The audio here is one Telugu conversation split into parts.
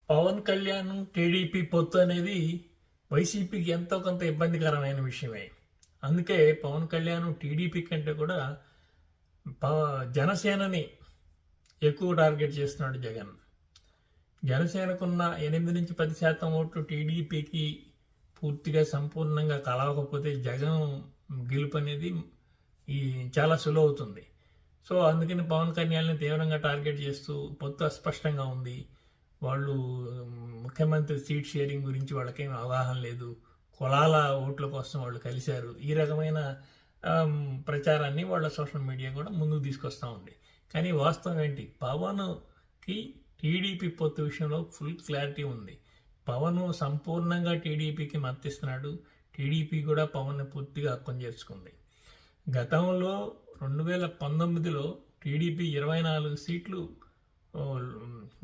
పవన్ కళ్యాణ్ టీడీపీ పొత్తు అనేది వైసీపీకి ఎంతో కొంత ఇబ్బందికరమైన విషయమే. అందుకే పవన్ కళ్యాణ్ టీడీపీ కంటే కూడా జనసేనని ఎక్కువ టార్గెట్ చేస్తున్నాడు జగన్. జనసేనకున్న 8-10% ఓట్లు టీడీపీకి పూర్తిగా సంపూర్ణంగా కలవకపోతే జగన్ గెలుపు అనేది చాలా సులువు అవుతుంది. సో అందుకని పవన్ కళ్యాణ్ని తీవ్రంగా టార్గెట్ చేస్తూ పొత్తు అస్పష్టంగా ఉంది. వాళ్ళు ముఖ్యమంత్రి సీట్ షేరింగ్ గురించి వాళ్ళకేం అవగాహన లేదు, కులాల ఓట్ల కోసం వాళ్ళు కలిశారు, ఈ రకమైన ప్రచారాన్ని వాళ్ళ సోషల్ మీడియా కూడా ముందుకు తీసుకొస్తూ ఉంది. కానీ వాస్తవం ఏంటి, పవన్కి టీడీపీ పొత్తు విషయంలో ఫుల్ క్లారిటీ ఉంది. పవన్ సంపూర్ణంగా టీడీపీకి మద్దతిస్తున్నాడు. టీడీపీ కూడా పవన్ని పూర్తిగా హక్కును చేర్చుకుంది. గతంలో 2019లో టీడీపీ 24 సీట్లు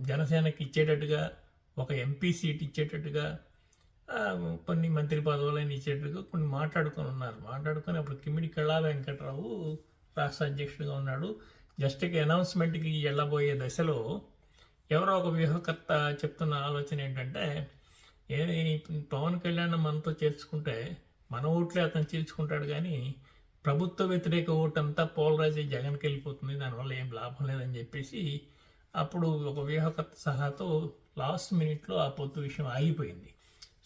జనసేనకి ఇచ్చేటట్టుగా, ఒక ఎంపీ సీట్ ఇచ్చేటట్టుగా, కొన్ని మంత్రి పదవులను ఇచ్చేటట్టుగా కొన్ని మాట్లాడుకొని అప్పుడు కిమిడి కళా వెంకట్రావు రాష్ట్ర అధ్యక్షుడిగా ఉన్నాడు. జస్ట్ అనౌన్స్మెంట్కి వెళ్ళబోయే దశలో ఎవరో ఒక వ్యూహకర్త చెప్తున్న ఆలోచన ఏంటంటే, పవన్ కళ్యాణ్ మనతో చేర్చుకుంటే మన ఓట్లే అతను చీల్చుకుంటాడు, కానీ ప్రభుత్వ వ్యతిరేక ఓటు అంతా పోలరైజ్ జగన్కి వెళ్ళిపోతుంది, దానివల్ల ఏం లాభం లేదని చెప్పేసి అప్పుడు ఒక వ్యూహకర్త సహాతో లాస్ట్ మినిట్లో ఆ పొత్తు విషయం ఆగిపోయింది.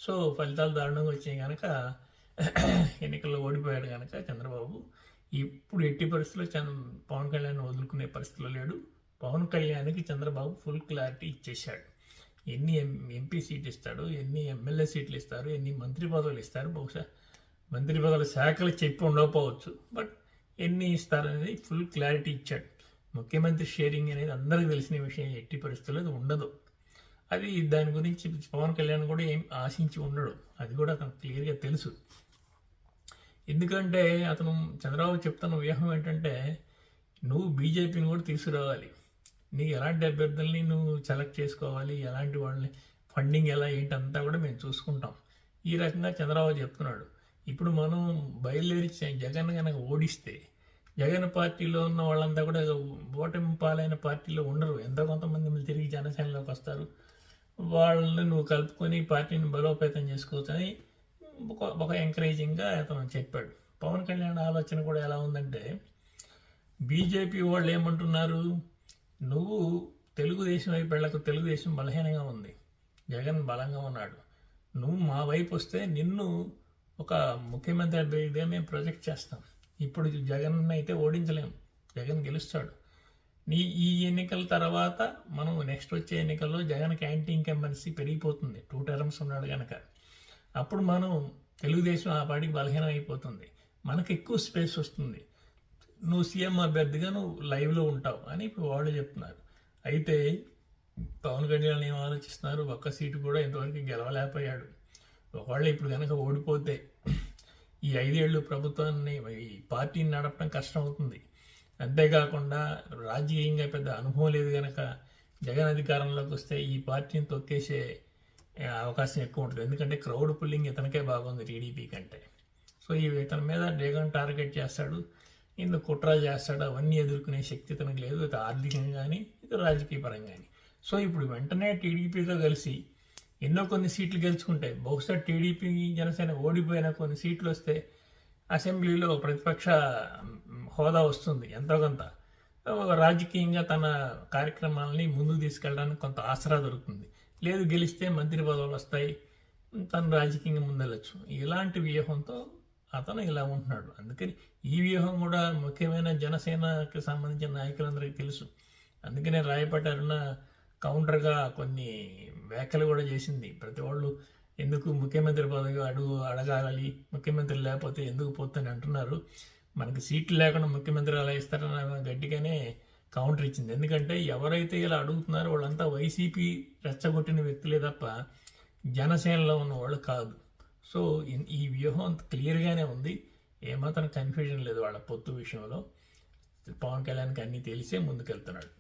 సో ఫలితాలు దారుణంగా వచ్చాయి కనుక ఎన్నికల్లో ఓడిపోయాడు కనుక చంద్రబాబు ఇప్పుడు ఎట్టి పరిస్థితుల్లో పవన్ కళ్యాణ్ వదులుకునే పరిస్థితిలో లేడు. పవన్ కళ్యాణ్కి చంద్రబాబు ఫుల్ క్లారిటీ ఇచ్చేశాడు. ఎన్ని ఎంపీ సీట్లు ఇస్తాడు, ఎన్ని ఎమ్మెల్యే సీట్లు ఇస్తారు, ఎన్ని మంత్రి పదవులు ఇస్తారు, బహుశా మంత్రి పదవుల శాఖలు చెప్పి ఉండకపోవచ్చు, బట్ ఎన్ని ఇస్తారనేది ఫుల్ క్లారిటీ ఇచ్చాడు. ముఖ్యమంత్రి షేరింగ్ అనేది అందరికీ తెలిసిన విషయం, ఎట్టి పరిస్థితుల్లో అది ఉండదు. అది దాని గురించి పవన్ కళ్యాణ్ కూడా ఏం ఆశించి ఉండడు, అది కూడా అతను క్లియర్గా తెలుసు. ఎందుకంటే అతను చంద్రబాబు చెప్తున్న వ్యూహం ఏంటంటే, నువ్వు బీజేపీని కూడా తీసుకురావాలి, నీకు ఎలాంటి అభ్యర్థుల్ని నువ్వు సెలెక్ట్ చేసుకోవాలి, ఎలాంటి వాళ్ళని ఫండింగ్ ఎలా ఏంటంతా కూడా మేము చూసుకుంటాం, ఈ రకంగా చంద్రబాబు చెప్తున్నాడు. ఇప్పుడు మనం బయలుదేరి జగన్ కనుక ఓడిస్తే జగన్ పార్టీలో ఉన్న వాళ్ళంతా కూడా ఓటమి పాలైన పార్టీలో ఉండరు, ఎంతో కొంతమంది తిరిగి జనసేనలోకి వస్తారు, వాళ్ళని నువ్వు కలుపుకొని పార్టీని బలోపేతం చేసుకోవచ్చు అని ఒక ఎంకరేజింగ్గా అతను చెప్పాడు. పవన్ కళ్యాణ్ ఆలోచన కూడా ఎలా ఉందంటే, బీజేపీ వాళ్ళు ఏమంటున్నారు, నువ్వు తెలుగుదేశం వైపు వెళ్ళకు, తెలుగుదేశం బలహీనంగా ఉంది, జగన్ బలంగా ఉన్నాడు, నువ్వు మా వైపు వస్తే నిన్ను ఒక ముఖ్యమంత్రి అభ్యర్థిగా మేము ప్రొజెక్ట్ చేస్తాం. ఇప్పుడు జగన్ అయితే ఓడించలేము, జగన్ గెలుస్తాడు. ఈ ఎన్నికల తర్వాత మనం నెక్స్ట్ వచ్చే ఎన్నికల్లో జగన్కి యాంటీ ఇన్కంబెన్సీ పెరిగిపోతుంది, 2 టర్మ్స్ ఉన్నాడు కనుక. అప్పుడు మనం తెలుగుదేశం ఆ పార్టీకి బలహీనం అయిపోతుంది, మనకు ఎక్కువ స్పేస్ వస్తుంది, నువ్వు సీఎం అభ్యర్థిగా నువ్వు లైవ్లో ఉంటావు అని ఇప్పుడు వాళ్ళు చెప్తున్నారు. అయితే పవన్ కళ్యాణ్ ఏం ఆలోచిస్తున్నారు, ఒక్క సీటు కూడా ఇంతవరకు గెలవలేకపోయాడు. ఒకవేళ ఇప్పుడు కనుక ఓడిపోతే ఈ 5 ఏళ్ళు ప్రభుత్వాన్ని, ఈ పార్టీని నడపడం కష్టం అవుతుంది. అంతేకాకుండా రాజకీయంగా పెద్ద అనుభవం లేదు కనుక జగన్ అధికారంలోకి వస్తే ఈ పార్టీని తొక్కేసే అవకాశం ఎక్కువ ఉంటుంది. ఎందుకంటే క్రౌడ్ పుల్లింగ్ ఇతనికే బాగుంది టీడీపీ కంటే. సో ఇతని మీద జగన్ టార్గెట్ చేస్తాడు, ఇందుకు కుట్ర చేస్తాడు, అవన్నీ ఎదుర్కొనే శక్తి ఇతనికి లేదు, ఇది ఆర్థికంగా కానీ ఇది రాజకీయ పరంగా కానీ. సో ఇప్పుడు వెంటనే టీడీపీతో కలిసి ఎన్నో కొన్ని సీట్లు గెలుచుకుంటాయి. బహుశా టీడీపీ జనసేన ఓడిపోయిన కొన్ని సీట్లు వస్తే అసెంబ్లీలో ప్రతిపక్ష హోదా వస్తుంది, ఎంతో కొంత రాజకీయంగా తన కార్యక్రమాలని ముందుకు తీసుకెళ్ళడానికి కొంత ఆసరా దొరుకుతుంది. లేదు గెలిస్తే మంత్రి పదవులు వస్తాయి, తను రాజకీయంగా ముందెళ్ళచ్చు. ఇలాంటి వ్యూహంతో అతను ఇలా ఉంటున్నాడు. అందుకని ఈ వ్యూహం కూడా ముఖ్యమైన జనసేనకి సంబంధించిన నాయకులందరికీ తెలుసు. అందుకనే రాయపాటి అరుణ కౌంటర్గా కొన్ని వ్యాఖ్యలు కూడా చేసింది. ప్రతి వాళ్ళు ఎందుకు ముఖ్యమంత్రి పదవి అడగాలి, ముఖ్యమంత్రి లేకపోతే ఎందుకు పోతుందని అంటున్నారు, మనకి సీట్లు లేకుండా ముఖ్యమంత్రి అలా ఇస్తారని గట్టిగానే కౌంటర్ ఇచ్చింది. ఎందుకంటే ఎవరైతే ఇలా అడుగుతున్నారో వాళ్ళంతా వైసీపీ రెచ్చగొట్టిన వ్యక్తులే తప్ప జనసేనలో ఉన్న వాళ్ళు కాదు. సో ఈ వ్యూహం క్లియర్గానే ఉంది, ఏమాత్రం కన్ఫ్యూజన్ లేదు వాళ్ళ పొత్తు విషయంలో. పవన్ కళ్యాణ్కి అన్నీ తెలిసే ముందుకెళ్తున్నాడు.